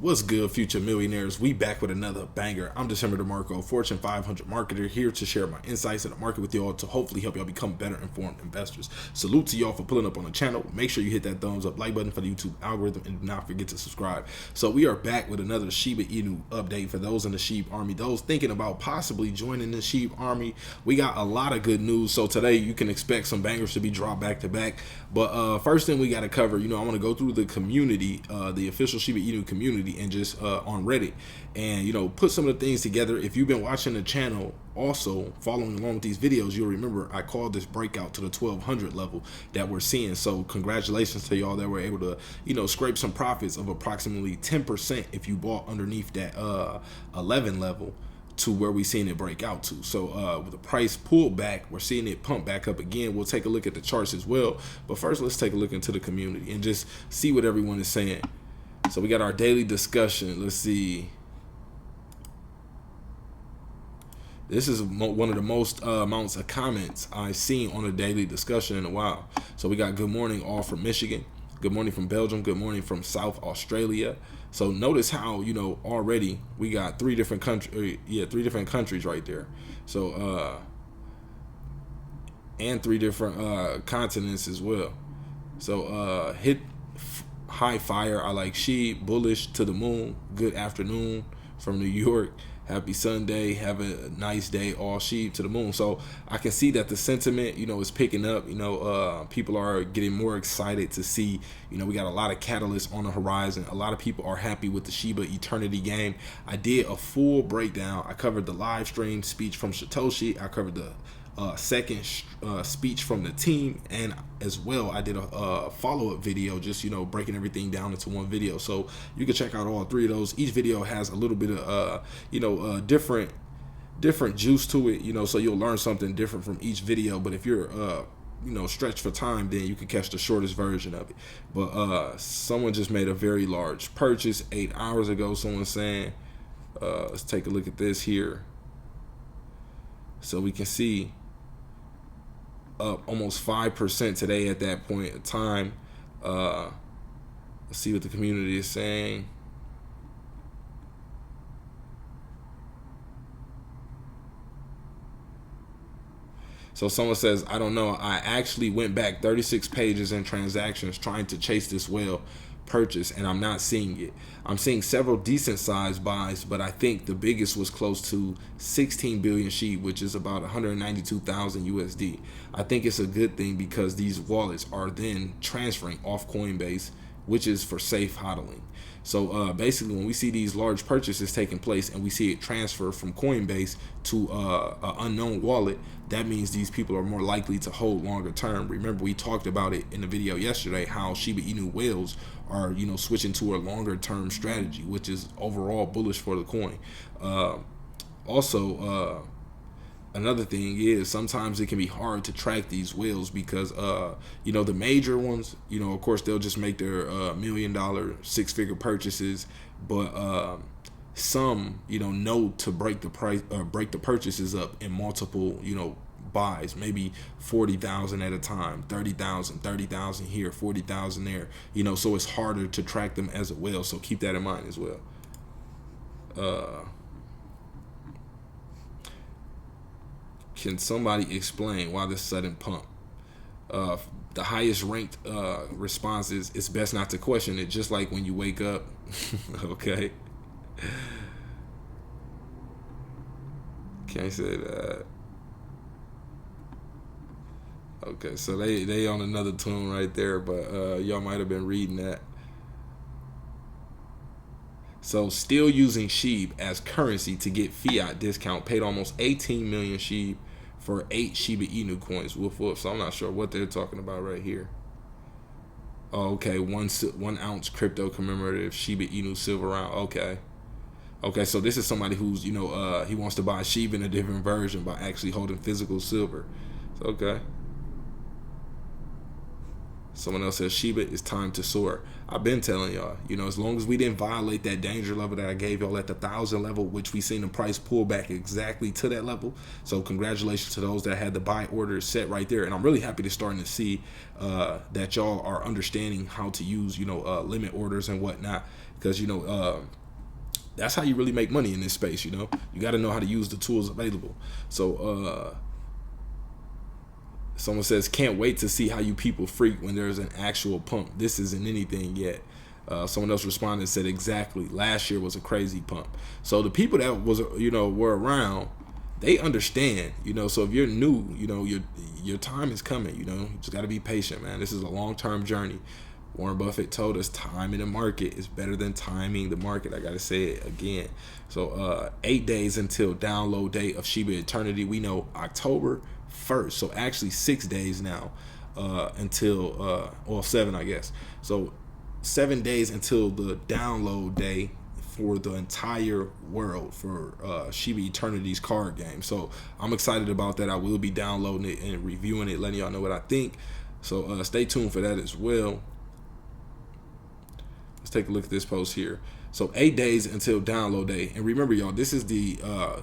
What's good, future millionaires? We back with another banger. I'm DecemberDeMarco, Fortune 500 marketer, here to share my insights in the market with y'all to hopefully help y'all become better informed investors. Salute to y'all for pulling up on the channel. Make sure you hit that thumbs up, like button for the YouTube algorithm, and do not forget to subscribe. So we are back with another Shiba Inu update for those in the SHIB army, those thinking about possibly joining the SHIB army. We got a lot of good news. So today you can expect some bangers to be dropped back to back. But first thing we got to cover, I want to go through the community, the official Shiba Inu community, and just on Reddit, and put some of the things together. If you've been watching the channel, also following along with these videos, you'll remember I called this breakout to the 1200 level that we're seeing. So congratulations to y'all that were able to scrape some profits of approximately 10% if you bought underneath that 11 level to where we seen it break out to. So with the price pulled back, we're seeing it pump back up again. We'll take a look at the charts as well, but first let's take a look into the community and just see what everyone is saying. So we got our daily discussion. Let's see. This is one of the most amounts of comments I've seen on a daily discussion in a while. So we got good morning all from Michigan, good morning from Belgium, good morning from South Australia. So notice how already we got three different countries right there. So and three different continents as well. So hit high fire, I like shib, bullish to the moon, good afternoon from New York, happy Sunday, have a nice day, all shib to the moon. So I can see that the sentiment is picking up. People are getting more excited to see, we got a lot of catalysts on the horizon. A lot of people are happy with the Shiba Eternity game. I did a full breakdown. I covered the live stream speech from Satoshi, I covered the second speech from the team, and as well I did a follow-up video, just breaking everything down into one video. So you can check out all three of those. Each video has a little bit of different juice to it, so you'll learn something different from each video. But if you're stretched for time, then you can catch the shortest version of it. But someone just made a very large purchase 8 hours ago. Someone's saying, let's take a look at this here, so we can see up almost 5% today at that point of time. Let's see what the community is saying. So someone says, I don't know, I actually went back 36 pages in transactions trying to chase this whale purchase, and I'm not seeing it. I'm seeing several decent sized buys, but I think the biggest was close to 16 billion SHIB, which is about 192,000 USD. I think it's a good thing because these wallets are then transferring off Coinbase, which is for safe hodling. So basically, when we see these large purchases taking place and we see it transfer from Coinbase to an unknown wallet, that means these people are more likely to hold longer term. Remember, we talked about it in the video yesterday, how Shiba Inu whales are switching to a longer term strategy, which is overall bullish for the coin. Another thing is sometimes it can be hard to track these whales because the major ones, of course they'll just make their $1 million 6-figure purchases, but some know to break the price, break the purchases up in multiple buys, maybe 40,000 at a time, 30,000 here, 40,000 there, so it's harder to track them as a whale. So keep that in mind as well. Can somebody explain why this sudden pump? The highest ranked response is, it's best not to question it, just like when you wake up. Okay. Can't say that. Okay, so they on another tune right there, but y'all might have been reading that. So still using SHIB as currency to get fiat discount, paid almost 18 million SHIB for 8 Shiba Inu coins. Woof woof. So I'm not sure what they're talking about right here. Oh, okay, 1 ounce crypto commemorative Shiba Inu silver round. Okay, so this is somebody who's he wants to buy SHIB in a different version by actually holding physical silver. So, okay. Someone else says Shiba, it's time to soar. I've been telling y'all, as long as we didn't violate that danger level that I gave y'all at the 1,000 level, which we seen the price pull back exactly to that level. So congratulations to those that had the buy orders set right there. And I'm really happy to starting to see that y'all are understanding how to use, limit orders and whatnot. because that's how you really make money in this space. You got to know how to use the tools available. So someone says, can't wait to see how you people freak when there's an actual pump. This isn't anything yet. Someone else responded and said, exactly, last year was a crazy pump. So the people that were around, they understand, so if you're new, your time is coming. You just got to be patient, man. This is a long-term journey. Warren Buffett told us timing the market is better than timing the market. I got to say it again. So 8 days until download date of Shiba Eternity. We know October 1st. So actually 6 days now until, 7, I guess. So 7 days until the download day for the entire world for Shiba Eternity's card game. So I'm excited about that. I will be downloading it and reviewing it, letting y'all know what I think. So stay tuned for that as well. Let's take a look at this post here. So 8 days until download day. And remember, y'all, this is the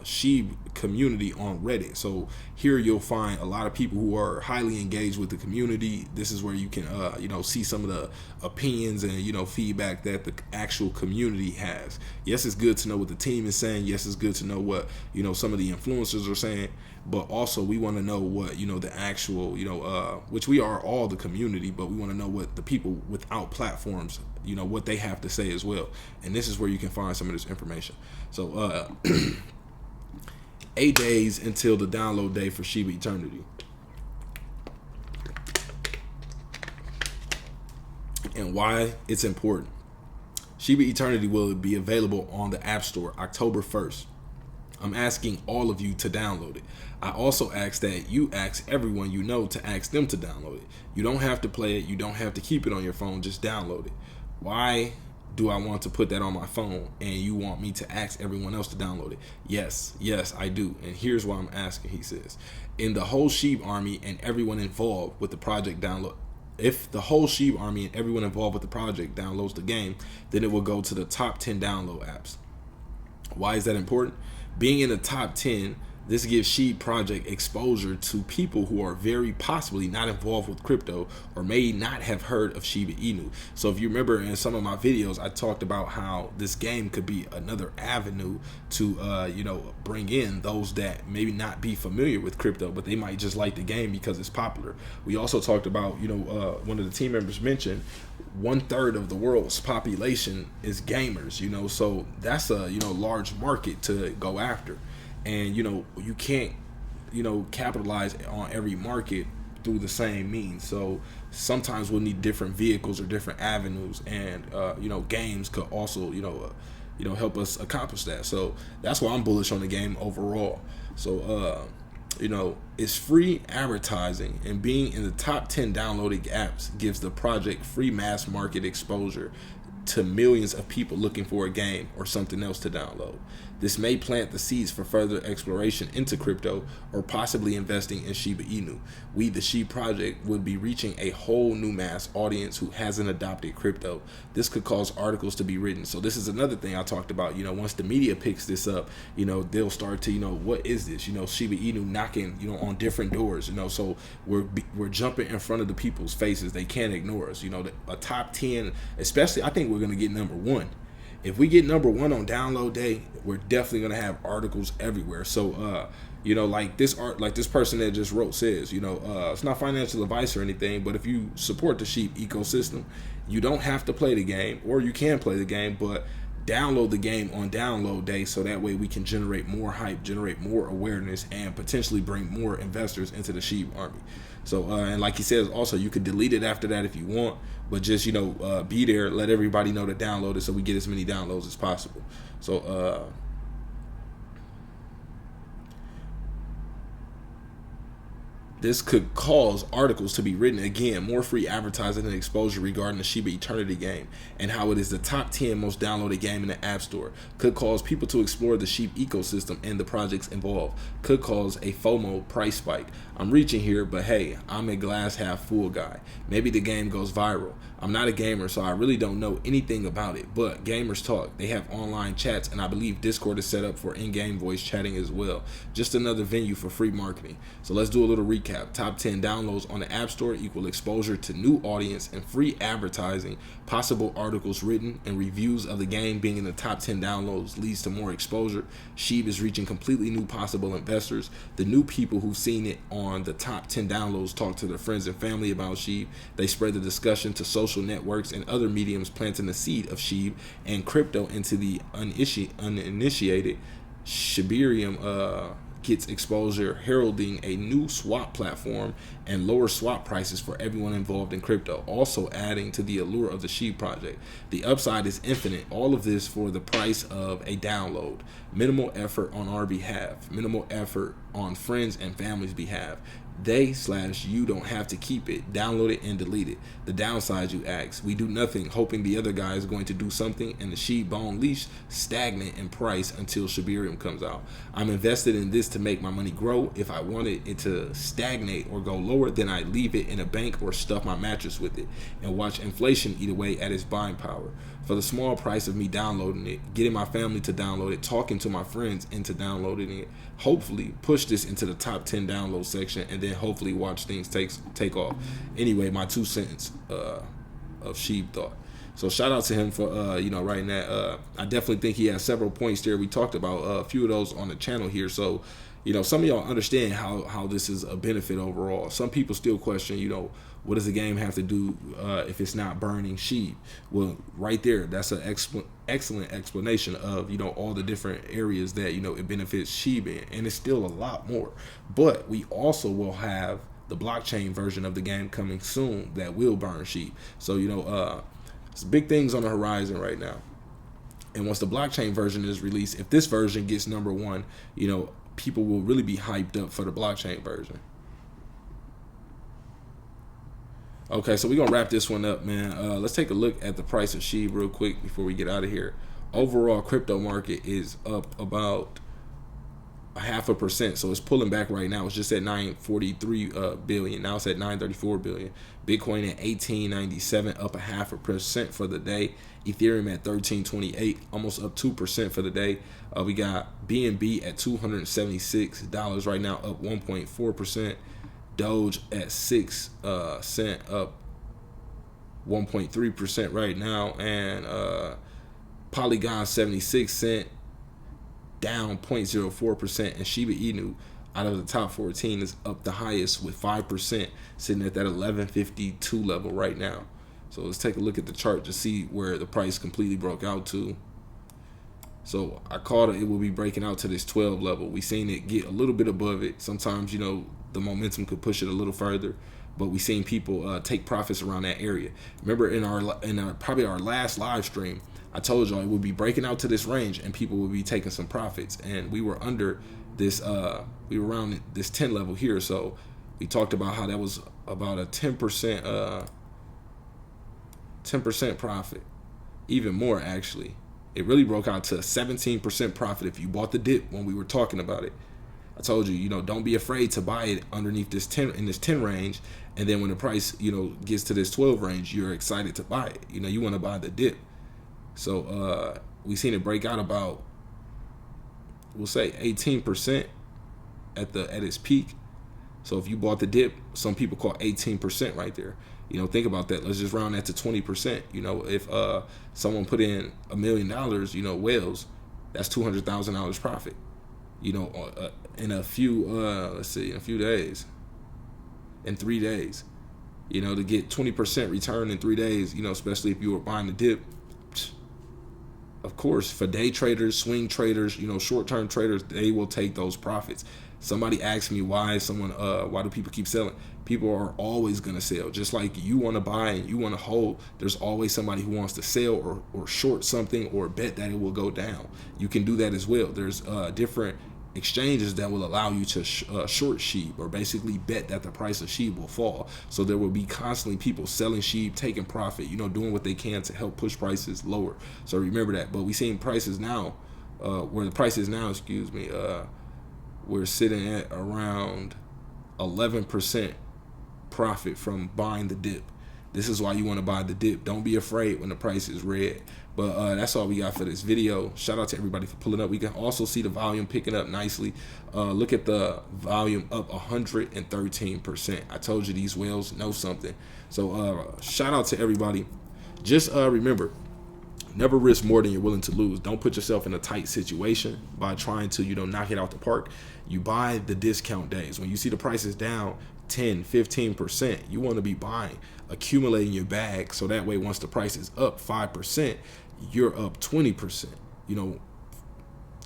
SHIB community on Reddit. So here you'll find a lot of people who are highly engaged with the community. This is where you can, see some of the opinions and, feedback that the actual community has. Yes, it's good to know what the team is saying. Yes, it's good to know what, some of the influencers are saying. But also we want to know what, the actual, which we are all the community, but we want to know what the people without platforms, what they have to say as well. And this is where you can find some of this information. So 8 days until the download day for Shiba Eternity. And why it's important. Shiba Eternity will be available on the App Store October 1st. I'm asking all of you to download it. I also ask that you ask everyone to ask them to download it. You don't have to play it. You don't have to keep it on your phone. Just download it. Why do I want to put that on my phone and you want me to ask everyone else to download it? Yes, I do. And here's why I'm asking, he says. In the whole SHIB army and everyone involved with the project download, if the whole SHIB army and everyone involved with the project downloads the game, then it will go to the top 10 download apps. Why is that important? Being in the top 10, this gives SHIB project exposure to people who are very possibly not involved with crypto or may not have heard of Shiba Inu. So if you remember in some of my videos, I talked about how this game could be another avenue to, bring in those that maybe not be familiar with crypto, but they might just like the game because it's popular. We also talked about, one of the team members mentioned 1/3 of the world's population is gamers, so that's a, large market to go after. And you can't capitalize on every market through the same means. So sometimes we'll need different vehicles or different avenues, and games could also help us accomplish that. So that's why I'm bullish on the game overall. So it's free advertising, and being in the top 10 downloaded apps gives the project free mass market exposure to millions of people looking for a game or something else to download. This may plant the seeds for further exploration into crypto or possibly investing in Shiba Inu. We, the SHIB project, would be reaching a whole new mass audience who hasn't adopted crypto. This could cause articles to be written. So this is another thing I talked about. Once the media picks this up, they'll start to, what is this? Shiba Inu knocking, on different doors. So we're jumping in front of the people's faces. They can't ignore us. A top 10, especially, I think we're going to get number 1. If we get number 1 on download day, we're definitely gonna have articles everywhere. So like this person that just wrote says, it's not financial advice or anything, but if you support the SHIB ecosystem, you don't have to play the game, or you can play the game, but download the game on download day, so that way we can generate more hype, generate more awareness, and potentially bring more investors into the SHIB army. So and like he says, also you could delete it after that if you want, but just be there, let everybody know to download it so we get as many downloads as possible. So this could cause articles to be written. Again, more free advertising and exposure regarding the Shiba Eternity game and how it is the top 10 most downloaded game in the App Store. Could cause people to explore the SHIB ecosystem and the projects involved. Could cause a FOMO price spike. I'm reaching here, but hey, I'm a glass half full guy. Maybe the game goes viral. I'm not a gamer, so I really don't know anything about it, but gamers talk. They have online chats, and I believe Discord is set up for in-game voice chatting as well. Just another venue for free marketing. So let's do a little recap. Top 10 downloads on the App Store equal exposure to new audience and free advertising. Possible articles written and reviews of the game being in the top 10 downloads leads to more exposure. SHIB is reaching completely new possible investors. The new people who've seen it on the top 10 downloads talk to their friends and family about SHIB. They spread the discussion to social networks and other mediums, planting the seed of SHIB and crypto into the uninitiated. Shibarium gets exposure, heralding a new swap platform and lower swap prices for everyone involved in crypto, also adding to the allure of the SHIB project. The upside is infinite. All of this for the price of a download. Minimal effort on our behalf, minimal effort on friends and family's behalf. They/you don't have to keep it, download it and delete it. The downside, you ask. We do nothing, hoping the other guy is going to do something, and the SHIB bone leash stagnant in price until Shibarium comes out. I'm invested in this to make my money grow. If I wanted it to stagnate or go lower, then I leave it in a bank or stuff my mattress with it and watch inflation eat away at its buying power. For the small price of me downloading it, getting my family to download it, talking to my friends into downloading it, hopefully push this into the top 10 download section, and then hopefully watch things take off. Anyway, my 2 cents of SHIB thought. So shout out to him for writing that. I definitely think he has several points there. We talked about a few of those on the channel here. So some of y'all understand how this is a benefit overall. Some people still question, what does the game have to do if it's not burning SHIB? Well, right there, that's an excellent explanation of all the different areas that it benefits SHIB in, and it's still a lot more. But we also will have the blockchain version of the game coming soon that will burn SHIB. So it's big things on the horizon right now. And once the blockchain version is released, if this version gets number one, people will really be hyped up for the blockchain version. Okay, so we're going to wrap this one up, man. Let's take a look at the price of SHIB real quick before we get out of here. Overall, crypto market is up about 0.5%. So it's pulling back right now. It's just at 943 billion. Now it's at 934 billion. Bitcoin at 1897, up 0.5% for the day. Ethereum at 1328, almost up 2% for the day. We got BNB at $276 right now, up 1.4%. Doge at 6 cent, up 1.3% right now, and Polygon 76 cent, down 0.04%, and Shiba Inu out of the top 14 is up the highest with 5%, sitting at that 1152 level right now. So let's take a look at the chart to see where the price completely broke out to. So I called it will be breaking out to this 12 level. We seen it get a little bit above it. Sometimes the momentum could push it a little further, but we seen people take profits around that area. Remember in our probably our last live stream, I told y'all it would be breaking out to this range and people would be taking some profits, and we were under this we were around this 10 level here. So we talked about how that was about a 10% profit, even more actually. It really broke out to a 17% profit if you bought the dip when we were talking about it. I told you, don't be afraid to buy it underneath this 10 in this 10 range, and then when the price, gets to this 12 range, you're excited to buy it. You want to buy the dip. So we seen it break out about, we'll say 18% at its peak. So if you bought the dip, some people call 18% right there. Think about that. Let's just round that to 20%. If someone put in $1 million, whales, that's $200,000 profit. In a few, in a few days, in 3 days, to get 20% return in 3 days, especially if you were buying the dip. Of course, for day traders, swing traders, short-term traders, they will take those profits. Somebody asked me why do people keep selling? People are always going to sell. Just like you want to buy and you want to hold, there's always somebody who wants to sell or short something or bet that it will go down. You can do that as well. There's different exchanges that will allow you to short SHIB, or basically bet that the price of SHIB will fall. So there will be constantly people selling SHIB, taking profit, doing what they can to help push prices lower. So remember that. But we seeing prices now, where the price is now, we're sitting at around 11% profit from buying the dip. This is why you want to buy the dip. Don't be afraid when the price is red. But that's all we got for this video. Shout out to everybody for pulling up. We can also see the volume picking up nicely. Look at the volume up 113%. I told you these whales know something. So shout out to everybody. Just remember, never risk more than you're willing to lose. Don't put yourself in a tight situation by trying to, knock it out the park. You buy the discount days. When you see the prices down 10, 15%, you want to be buying, accumulating your bag. So that way, once the price is up 5%, you're up 20%.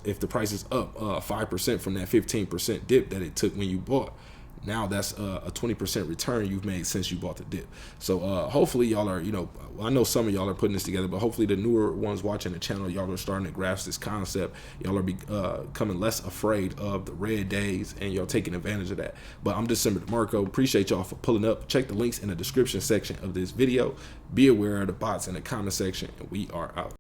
If the price is up 5% from that 15% dip that it took when you bought, now that's a 20% return you've made since you bought the dip. So hopefully y'all are, I know some of y'all are putting this together, but hopefully the newer ones watching the channel, y'all are starting to grasp this concept. Y'all are becoming less afraid of the red days, and y'all taking advantage of that. But I'm DecemberDeMarco. Appreciate y'all for pulling up. Check the links in the description section of this video. Be aware of the bots in the comment section, and we are out.